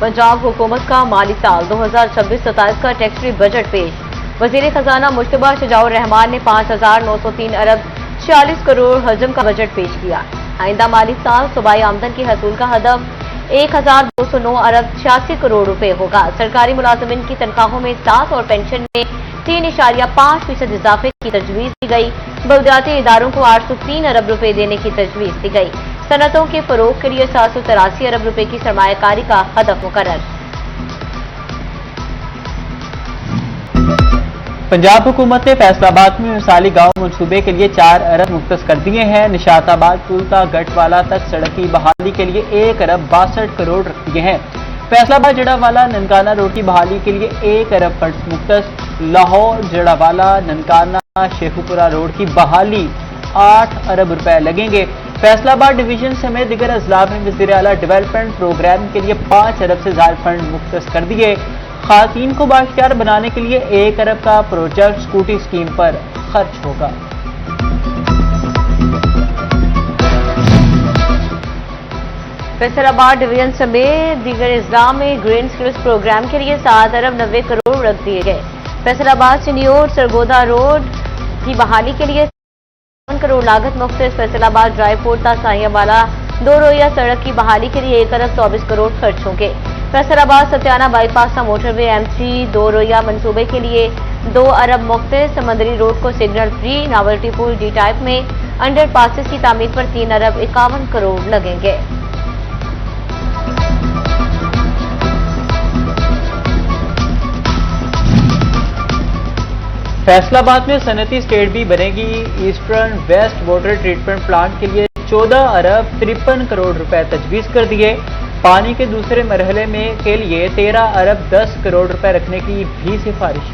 पंजाब हुकूमत का माली साल 2026-27 का टैक्सरी बजट पेश। वजीर खजाना मुश्तबा शजाउर रहमान ने 5,903 अरब 46 करोड़ हजम का बजट पेश किया। आइंदा माली साल सूबाई आमदन की हसूल का हदफ 1,209 अरब 86 करोड़ रुपए होगा। सरकारी मुलाजमिन की तनख्वाहों में 7 और पेंशन में 3.5% इजाफे की तजवीज दी गई। बलदियाती इदारों को 803 अरब रुपए देने की तजवीज दी गई। सनतों के फरोग के लिए 783 अरब रुपए की सरमायाकारी का हदफ मुकर्रर। पंजाब हुकूमत ने फैसलाबाद में मिसाली गांव मंसूबे के लिए 4 अरब मुख्तस कर दिए हैं। निशाताबाद पुलता गटवाला तक सड़क की बहाली के लिए 1 अरब 62 करोड़ रख दिए हैं। फैसलाबाद जड़ावाला ननकाना रोड की बहाली के लिए 1 अरब फंड मुख्तस। लाहौर जड़ावाला ननकाना शेखुपुरा रोड की बहाली 8 अरब रुपए लगेंगे। फैसलाबाद डिवीजन समेत दिगर अजला में वज़ीर आला डेवलपमेंट प्रोग्राम के लिए 5 अरब से ज्यादा फंड मुख्तस कर दिए। खातीन को बाख्तियार बनाने के लिए 1 अरब का प्रोजेक्ट स्कूटी स्कीम पर खर्च होगा। फैसलाबाद डिवीजन समेत दीगर अजला में ग्रीन स्किल्स प्रोग्राम के लिए 7 अरब 90 करोड़ रख दिए गए। फैसलाबाद चनियोर सरगोदा रोड की बहाली के लिए 7 करोड़ लागत मुख्तस। फैसलाबाद ड्राईपोर्ट ता साहियावाला 2 रोया सड़क की बहाली के लिए 1 अरब 24 करोड़ खर्च होंगे। फैसलाबाद सत्याना बाईपास मोटरवे M3 2 रोया मंसूबे के लिए 2 अरब मुख्तस। समंदरी रोड को सिग्नल फ्री नावल्टी पुल डी टाइप में अंडर पासिस की तामीर पर 3 अरब 51 करोड़ लगेंगे। फैसलाबाद में सनती स्टेट भी बनेगी। Eastern waste water treatment plant के लिए 14 अरब 53 करोड़ रुपए तजवीज कर दिए। पानी के दूसरे मरहले में के लिए 13 अरब 10 करोड़ रुपए रखने की भी सिफारिश।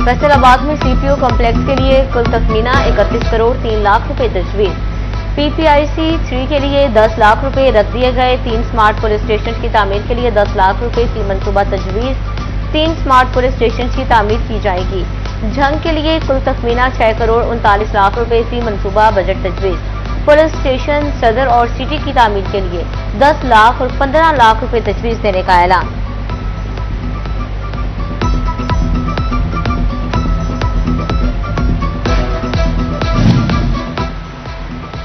फैसलाबाद में CPO कॉम्प्लेक्स के लिए कुल तखमीना 31 करोड़ 3 लाख रुपए तजवीज। PPIC 3 के लिए 10 लाख रुपए रख दिए गए। 3 स्मार्ट पुलिस स्टेशन की तामीर के लिए 10 लाख रुपए की मनसूबा तजवीज। 3 स्मार्ट पुलिस स्टेशन की तामीर की जाएगी। झंग के लिए कुल तखमीना 6 करोड़ 39 लाख रुपए की मनसूबा बजट तजवीज। पुलिस स्टेशन सदर और सिटी की तामीर के लिए 10 लाख और 15 लाख रुपए तजवीज देने का ऐलान।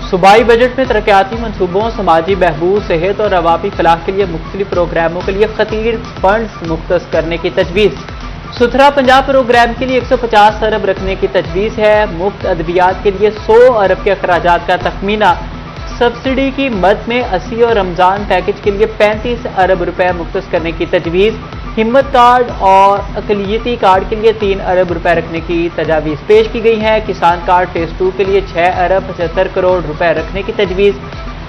सूबाई बजट में तरक्याती मनसूबों, समाजी बहबूद, सेहत और अवामी फलाह के लिए मुख्तलिफ प्रोग्रामों के लिए खतीर फंड्स मुख्तस करने की तजवीज़। सुथरा पंजाब प्रोग्राम के लिए 150 अरब रखने की तजवीज़ है। मुफ्त अद्वियात के लिए 100 अरब के अखराजात का तखमीना। सब्सिडी की मद में 80 और रमज़ान पैकेज के लिए 35 अरब रुपए मुख्तस करने की तजवीज़। हिम्मत कार्ड और अकलियती कार्ड के लिए 3 अरब रुपए रखने की तजावीज़ पेश की गई है। किसान कार्ड फेज 2 के लिए 6 अरब 75 करोड़ रुपए रखने की तजवीज़।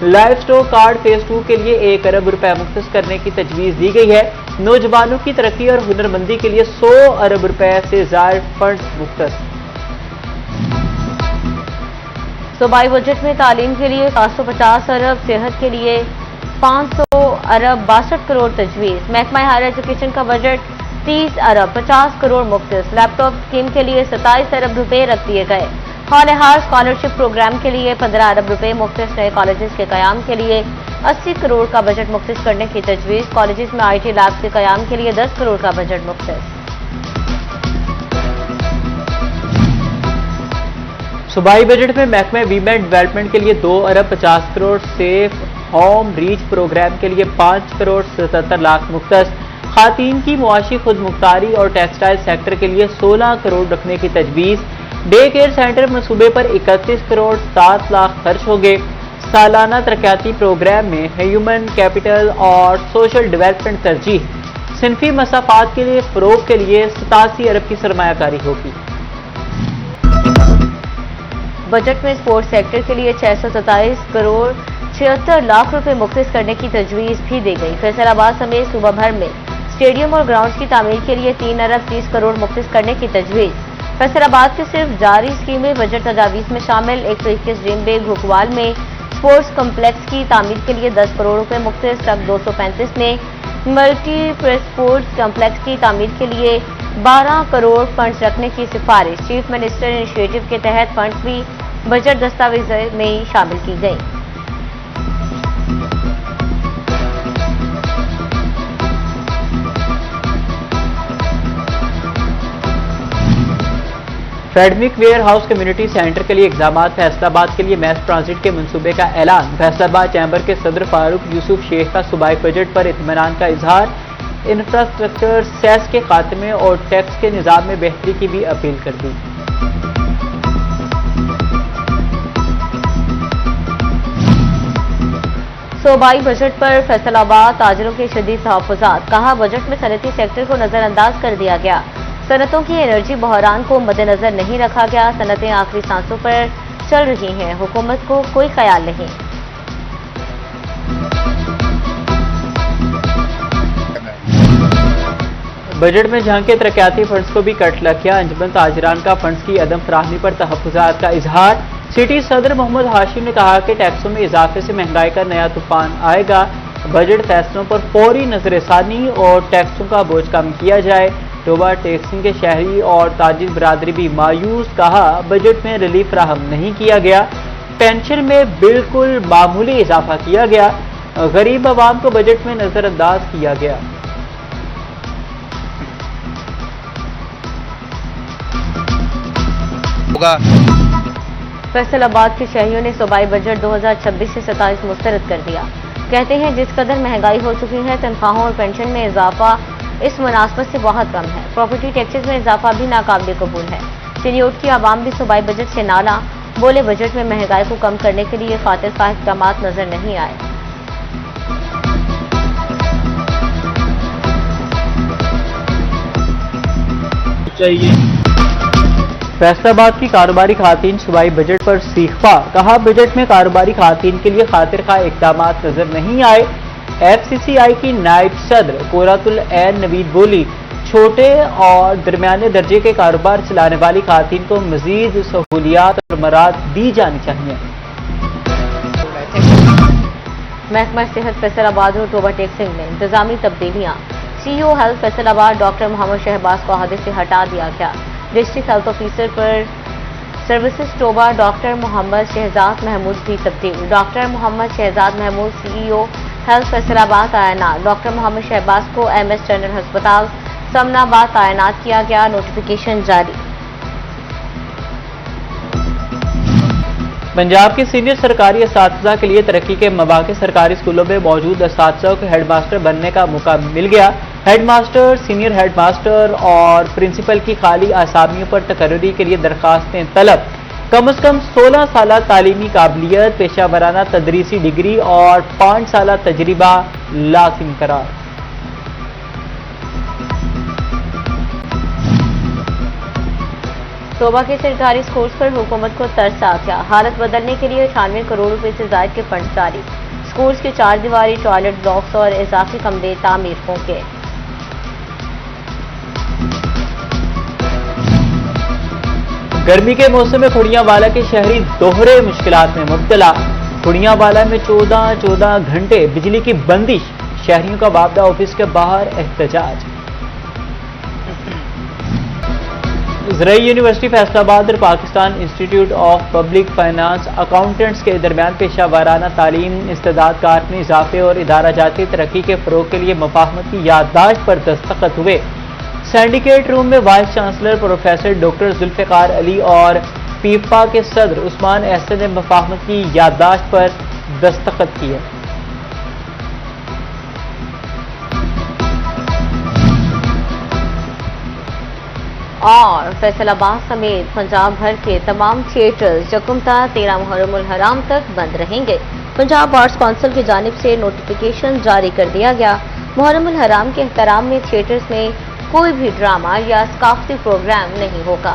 लाइफ स्टॉक कार्ड फेज 2 के लिए 1 अरब रुपए मुख्तस करने की तजवीज़ दी गई है। नौजवानों की तरक्की और हुनरमंदी के लिए 100 अरब रुपए से ज्यादा फंड मुख्तस। सूबाई बजट में तालीम के लिए 750 अरब, सेहत के लिए 500 अरब 62 करोड़ तजवीज़। महकमा हायर एजुकेशन का बजट 30 अरब 50 करोड़ मुख्तस। लैपटॉप स्कीम के लिए 27 अरब रुपए रख दिए गए। हौलेहार स्कॉलरशिप प्रोग्राम के लिए 15 अरब रुपए मुख्तस। नए कॉलेजेस के कयाम के लिए 80 करोड़ का बजट मुख्तस करने की तजवीज़। कॉलेजेस में IT लैब के कयाम के लिए 10 करोड़ का बजट मुख्तस। सूबाई बजट में महकमे वीमेन डेवलपमेंट के लिए 2 अरब 50 crore, safe home reach programme के लिए 5 करोड़ 77 लाख मुख्तस। खातीन की मुआशी खुद मुख्तारी और टेक्सटाइल सेक्टर के लिए 16 करोड़ रखने की तजवीज़। डे केयर सेंटर मनसूबे पर 31 करोड़ 7 लाख खर्च हो गए। सालाना तरक्याती प्रोग्राम में ह्यूमन कैपिटल और सोशल डेवलपमेंट तरजीह। सिनफी मसाफात के लिए फरोग के लिए 87 अरब की सरमायाकारी होगी। बजट में स्पोर्ट्स सेक्टर के लिए 627 करोड़ 76 लाख रुपए मुख्तस करने की तजवीज़ भी दी गई। फैसलाबाद समेत सूबा भर में स्टेडियम और ग्राउंड्स की तामीर के लिए 3 अरब 30 करोड़ मुख्तस करने की तजवीज़। फैसलाबाद की सिर्फ जारी स्कीमें बजट तजावीज़ में शामिल। 121 ड्रीम बेग घुकवाल में स्पोर्ट्स कम्प्लेक्स की तामीर के लिए 10 करोड़ रुपए मुख्तस। सब 235 में मल्टी स्पोर्ट्स कम्प्लेक्स की तामीर के लिए 12 करोड़ फंड्स रखने की सिफारिश। चीफ मिनिस्टर इनिशिएटिव के तहत फंड्स भी बजट दस्तावेज में शामिल की गई। Academic warehouse community centre के लिए इक़दामात, फैसलाबाद के लिए मैस ट्रांजिट के मंसूबे का ऐलान। फैसलाबाद चैम्बर के सदर फारूक यूसुफ शेख का सूबाई बजट पर इत्मीनान का इजहार। इंफ्रास्ट्रक्चर सेस के खात्मे और टैक्स के निज़ाम में बेहतरी की भी अपील कर दी। सूबाई बजट पर फैसलाबाद ताजरों के शदीद तहफ़्फ़ुज़ात। कहा, बजट में सनती सेक्टर को नजरअंदाज कर दिया गया। सनतों की एनर्जी बहरान को मद्देनजर नहीं रखा गया। सनतें आखिरी सांसों पर चल रही हैं, हुकूमत को कोई ख्याल नहीं। बजट में झांके तरक्याती फंड्स को भी कट लग गया। अंजुमन ताजरान का फंड्स की अदम फराहमी पर तहफ़्फ़ुज़ात का इजहार। सिटी सदर मोहम्मद हाशिम ने कहा कि टैक्सों में इजाफे से महंगाई का नया तूफान आएगा। बजट फैसलों पर फौरी नजरसानी और टैक्सों का बोझ कम किया जाए। टोबा टैक्सिंग के शहरी और ताजिर बरादरी भी मायूस। कहा, बजट में रिलीफ फराहम नहीं किया गया। पेंशन में बिल्कुल मामूली इजाफा किया गया। गरीब आवाम को बजट में नजरअंदाज किया गया। फैसलाबाद के शहरियों ने सूबाई बजट 2026 से 27 मुस्तरद कर दिया। कहते हैं, जिस कदर महंगाई हो चुकी है, तनख्वाहों और पेंशन में इजाफा इस मुनासबत से बहुत कम है। प्रॉपर्टी टैक्सेस में इजाफा भी नाकाबिल कबूल है। चिन्योट की आवाम भी सूबाई बजट से नाला। बोले, बजट में महंगाई को कम करने के लिए खातिर खाह इक़दामात नजर नहीं आए। फैसलाबाद की कारोबारी खातीन सूबाई बजट पर सीखपा। कहा, बजट में कारोबारी खातीन के लिए खातिर खाह इक़दामात नजर नहीं आए। FCCI की नायब सदर कोरातुल ऐन नवीद बोली, छोटे और दरमियाने दर्जे के कारोबार चलाने वाली खातीन को मजीद सहूलियात और मराद दी जानी चाहिए। महकमा सेहत फैसलाबाद और टोबा टैक्सिंग में इंतजामी तब्दीलियां। CEO health Faisalabad doctor Mohammad Shahbaz को अहदे से हटा दिया गया। डिस्ट्रिक्ट हेल्थ ऑफिसर पर सर्विसेज टोबा डॉक्टर मोहम्मद शहजाद महमूद भी तब्दील। Doctor Mohammad Shahzad Mahmood CEO health Faisalabad तैनात। डॉक्टर मोहम्मद शहबाज को MS जनरल अस्पताल समनाबाद तैनात किया गया। नोटिफिकेशन जारी। पंजाब के सीनियर सरकारी असातिज़ा के लिए तरक्की के मौके सरकारी स्कूलों में मौजूद असातिज़ा को हेडमास्टर बनने का मौका मिल गया। हेडमास्टर, सीनियर हेडमास्टर और प्रिंसिपल की खाली आसामियों पर तकर्री के लिए दरखास्तें तलब। कम से कम 16 साल तालीमी काबिलियत, पेशा वराना तदरीसी डिग्री और 5 साल तजर्बा लाजिम करार। टोबा के सरकारी स्कूल्स पर हुकूमत को तरस आ गया। हालत बदलने के लिए 98 करोड़ रुपए से ज्यादा के फंड जारी। स्कूल्स के 4 दीवारी टॉयलेट ब्लॉक्स और इजाफी कमरे तामीर होंगे। गर्मी के मौसम में खुड़ियावाला के शहरी दोहरे मुश्किलात में मुब्तला। खुड़ियावाला में 14 घंटे बिजली की बंदिश। शहरियों का वापदा ऑफिस के बाहर एहतजाज। ज़राई यूनिवर्सिटी फैसलाबाद और Pakistan institute of public finance accountants के दरमियान पेशा वाराना तालीम, इस्तेदाद कार में इजाफे और इदारा जाती तरक्की के फरोग के लिए मुफाहमत की याददाश्त पर दस्तखत हुए। सिंडिकेट रूम में vice chancellor professor doctor Zulfiqar Ali और पीपा के सदर उस्मान एहसन ने मुफाहमत की याददाश्त पर दस्तखत किए। और फैसलाबाद समेत पंजाब भर के तमाम थिएटर्स यकम-13 मुहर्रमुल हराम तक बंद रहेंगे। पंजाब आर्ट्स काउंसिल की जानिब से नोटिफिकेशन जारी कर दिया गया। मुहर्रमुल हराम के एहतराम में थिएटर्स में कोई भी ड्रामा या सकाफती प्रोग्राम नहीं होगा।